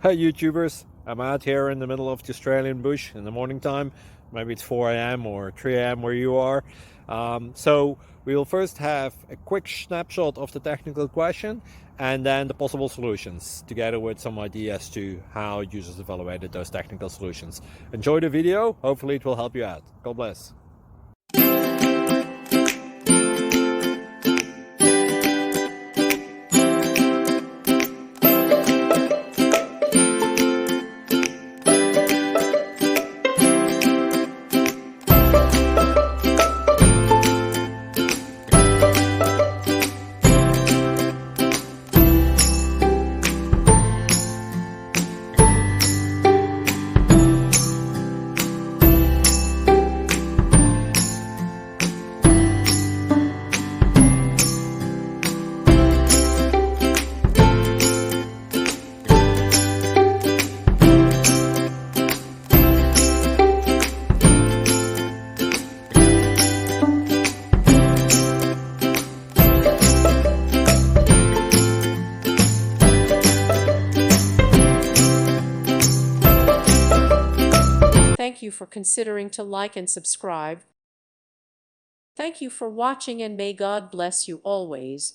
Hey YouTubers, I'm out here in the middle of the Australian bush in the morning time. Maybe it's 4 a.m. or 3 a.m. where you are. So we'll first have a quick snapshot of the technical question and then the possible solutions, together with some ideas to how users evaluated those technical solutions. Enjoy the video, hopefully it will help you out. God bless. Thank you for considering to like and subscribe. Thank you for watching, and may God bless you always.